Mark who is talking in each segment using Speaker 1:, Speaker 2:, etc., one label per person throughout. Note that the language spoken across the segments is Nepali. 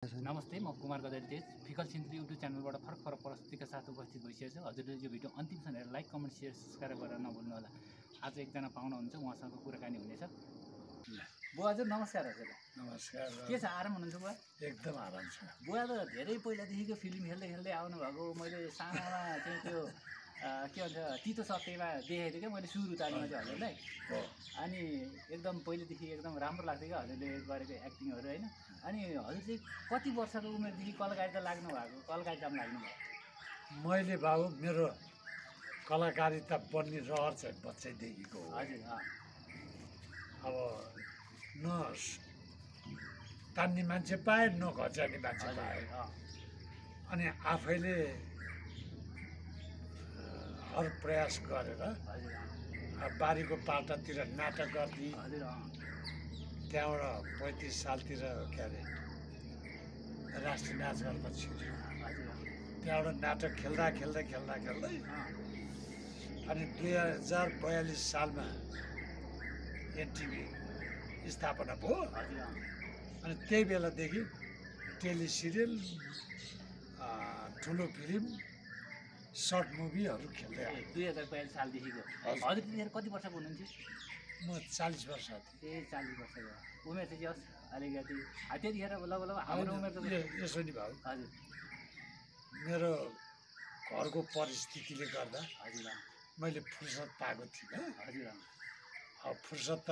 Speaker 1: नमस्ते, म कुमार गजल तेज फिकल सिन्त्री युट्युब च्यानलबाट फरक प्रस्तुतिका साथ उपस्थित भइसकेको छु। हजुरले यो भिडियो अन्तिमसम्म हेरेर लाइक, कमेन्ट, शेयर, सब्सक्राइब गरेर नभुल्नु होला। आज एकजना पाहुना हुनुहुन्छ, उहाँसँग कुराकानी हुनेछ। बुवा हजुर नमस्कार। हजुरलाई
Speaker 2: नमस्कार।
Speaker 1: के छ, आराम हुनुहुन्छ बुवा?
Speaker 2: एकदम आराम छ।
Speaker 1: बुवा त धेरै पहिलादेखिको फिल्म खेल्दै खेल्दै आउनुभएको। मैले सानोमा चाहिँ त्यो के भन्छ तितो सत्यमा देखेको थिएँ क्या मैले सुरुतालीमा चाहिँ हजुरलाई। अनि एकदम पहिलेदेखि एकदम राम्रो लाग्थ्यो क्या हजुरले गरेको एक्टिङहरू होइन। अनि हजुर चाहिँ कति वर्षको उमेरदेखि कलाकारिता लाग्नु भएको, कलाकारितामा लाग्नु भयो?
Speaker 2: मैले बाबु मेरो कलाकारिता बन्ने रहर चाहिँ बच्चैदेखिको हो।
Speaker 1: हजुर
Speaker 2: अब न तान्ने मान्छे पाएँ न घच्याउने मान्छे पाएँ। अनि आफैले हर प्रयास गरेर बारीको पाटातिर नाटक गर्थेँ। त्यहाँबाट 35 सालतिर के अरे राष्ट्रिय नाचघरमा छिर्यो। त्यहाँबाट नाटक खेल्दा खेल्दै अनि 2042 सालमा एनटिभी स्थापना भयो। अनि त्यही बेलादेखि टेलिसिरियल, ठुलो फिल्म, सर्ट मुभीहरू खेल्दै आएँ।
Speaker 1: 2042 सालदेखिको। हजुर त्यतिखेर कति वर्षको हुनुहुन्थ्यो?
Speaker 2: म 40 वर्ष थिएँ।
Speaker 1: 40 वर्षको उमेर चाहिँ जस अलिकति त्यतिखेर लगभग हाम्रो उमेर त
Speaker 2: यसो नि भाउ।
Speaker 1: हजुर
Speaker 2: मेरो घरको परिस्थितिले गर्दा
Speaker 1: हजुर
Speaker 2: मैले फुर्सद पाएको थिइनँ।
Speaker 1: हजुर
Speaker 2: अब फुर्सद त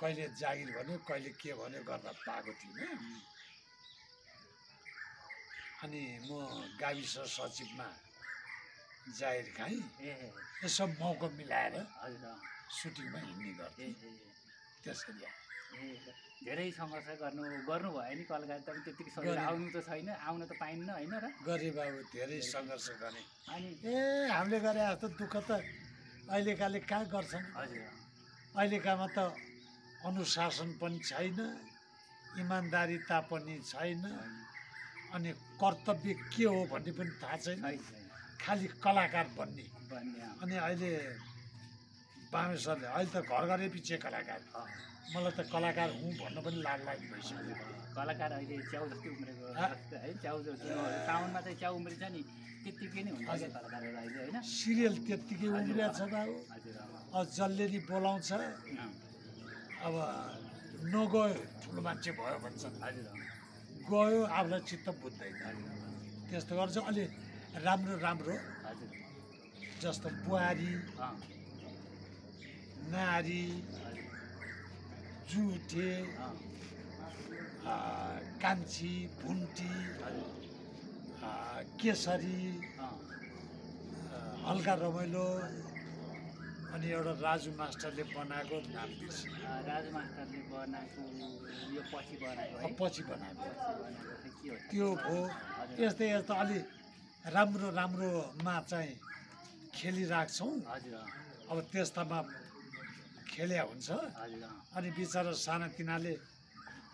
Speaker 2: कहिले जागिर भन्यो कहिले के भन्यो गर्दा पाएको थिइनँ। अनि म गाविस सचिवमा जागिर खाएँ। यसो मौका मिलाएर सुटिङमा हिँड्ने गर्थेँ। त्यसरी
Speaker 1: धेरै सङ्घर्ष गर्नुभयो नि कलाकारिता पनि त्यतिकै सजिलो आउनु त छैन, आउन त पाइन्न होइन र?
Speaker 2: गरेँ बाबु, धेरै सङ्घर्ष गरेँ।
Speaker 1: अनि
Speaker 2: हामीले गरे जस्तो दुःख त अहिलेकाले कहाँ गर्छन्?
Speaker 1: हजुर
Speaker 2: अहिलेकामा त अनुशासन पनि छैन, इमान्दारिता पनि छैन, अनि कर्तव्य के हो भन्ने पनि थाहा छैन, खालि कलाकार बन्ने। अनि अहिले बामेश्वरले अहिले त घर घरै पछि कलाकार, मलाई त कलाकार हुँ भन्न पनि लाज भइसक्यो।
Speaker 1: कलाकार अहिले च्याउ जस्तै उम्रेको है, च्याउ साउनमा चाहिँ च्याउ उम्रिन्छ नि त्यत्तिकै नै हुन्छ क्या कलाकारहरू अहिले होइन।
Speaker 2: सिरियल त्यत्तिकै उम्रिएको छ बाबु। अब जसले नि बोलाउँछ, अब नगयो ठुलो मान्छे भयो भन्छन्। गयो आफूलाई चित्त बुझ्दैन, त्यस्तो गर्छ। अलि राम्रो राम्रो जस्तो बुहारी, नारी, जुठे, कान्छी, भुन्टी, केसरी, हल्का रमाइलो, अनि एउटा राजु मास्टरले बनाएको नाम बिर्स।
Speaker 1: राजु मास्टरले बनाएको यो पछि
Speaker 2: बनाएको त्यो भयो। यस्तै यस्तो अलि राम्रोमा चाहिँ खेलिरहेको छौँ। अब त्यस्तामा खेल्या हुन्छ। अनि बिचरा सानातिनाले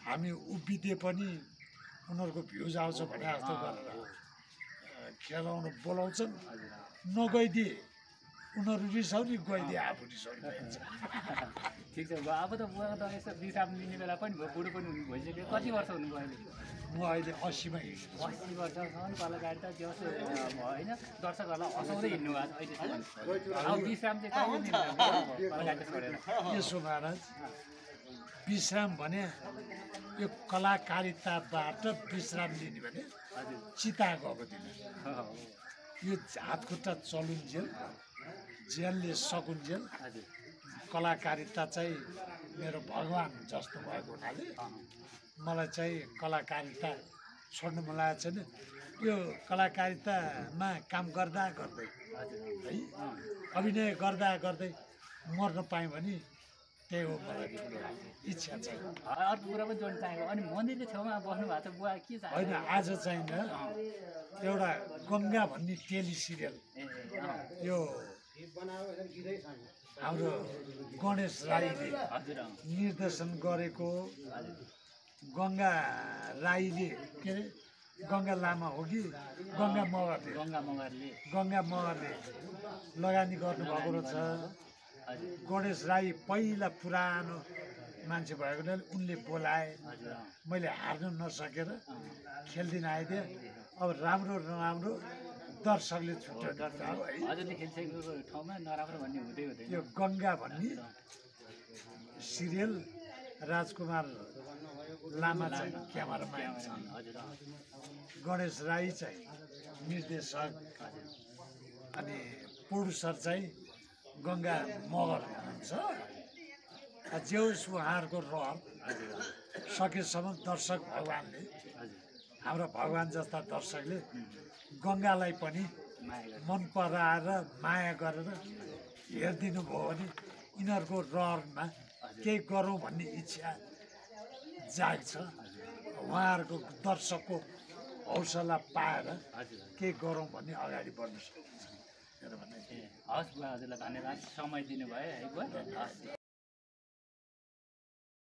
Speaker 2: हामी उभिदिए पनि उनीहरूको भ्युज आउँछ भने जस्तो गरेर खेलाउनु बोलाउँछन्। नगइदिए उनीहरू रिसाउने, गइदिए आफू रिसाउने।
Speaker 1: ठिक छ, अब त बुवा त यसो विश्राम लिने बेला पनि भयो, बुढो पनि हुनु भइसक्यो। कति वर्ष हुनुभयो अहिले?
Speaker 2: म अहिले 80मा हिँड्छु।
Speaker 1: 80 वर्षसम्म कलाकारिता जस होइन, दर्शकहरूलाई हँसाउँदै हिँड्नु भएको अहिलेसम्म। अब विश्राम चाहिँ कहिले लिनुहुन्छ कलाकारिता छोडेर?
Speaker 2: यसो महाराज, विश्राम भने यो कलाकारिताबाट विश्राम लिने भने चिता गएको दिन यो हात खुट्टा चलुन्जेल, जेलले सकुन्जेल कलाकारिता चाहिँ मेरो भगवान जस्तो भएको हुनाले मलाई चाहिँ कलाकारिता छोड्नु मन लागेको छैन। यो कलाकारितामा काम गर्दा गर्दै है, अभिनय गर्दा गर्दै मर्न पाएँ भने त्यही हो मलाई इच्छा छ।
Speaker 1: अर्को कुरा पनि जोड्न चाहेको, अनि मन्दिरको छेउमा बस्नु भएको छ बुवा, के छ?
Speaker 2: होइन, आज चाहिँ एउटा गङ्गा भन्ने टेलिसिरियल यो हाम्रो गणेश राईले निर्देशन गरेको, गङ्गा राईले के अरे गङ्गा लामा हो कि गङ्गा मगरले लगानी गर्नुभएको रहेछ। गणेश राई पहिला पुरानो मान्छे भएको हुनाले उनले बोलाए,
Speaker 1: हजुर
Speaker 2: मैले हार्नु नसकेर खेल्दिन आइदिएँ। अब राम्रो नराम्रो दर्शकले छुट्याउँछ है।
Speaker 1: हजुरले खेलिसकेको ठाउँमा नराम्रो भन्ने हुँदै हुँदैन।
Speaker 2: यो गङ्गा भन्ने सिरियल राजकुमार लामा चाहिँ क्यामेराम्यान छन्,
Speaker 1: हजुर
Speaker 2: गणेश राई चाहिँ निर्देशक, अनि प्रोड्युसर चाहिँ गङ्गा मगर हुनुहुन्छ। जेउस उहाँहरूको रहर सकेसम्म दर्शक भगवान्ले, हाम्रो भगवान् जस्ता दर्शकले गङ्गालाई पनि मन पराएर माया गरेर हेरिदिनु भयो भने यिनीहरूको रहरमा केही गरौँ भन्ने इच्छा जाग्छ। उहाँहरूको दर्शकको हौसला पाएर केही गरौँ भन्ने अगाडि बढ्न सक्छ।
Speaker 1: हस्, हजुरलाई धन्यवाद, समय दिनुभयो है। हस्।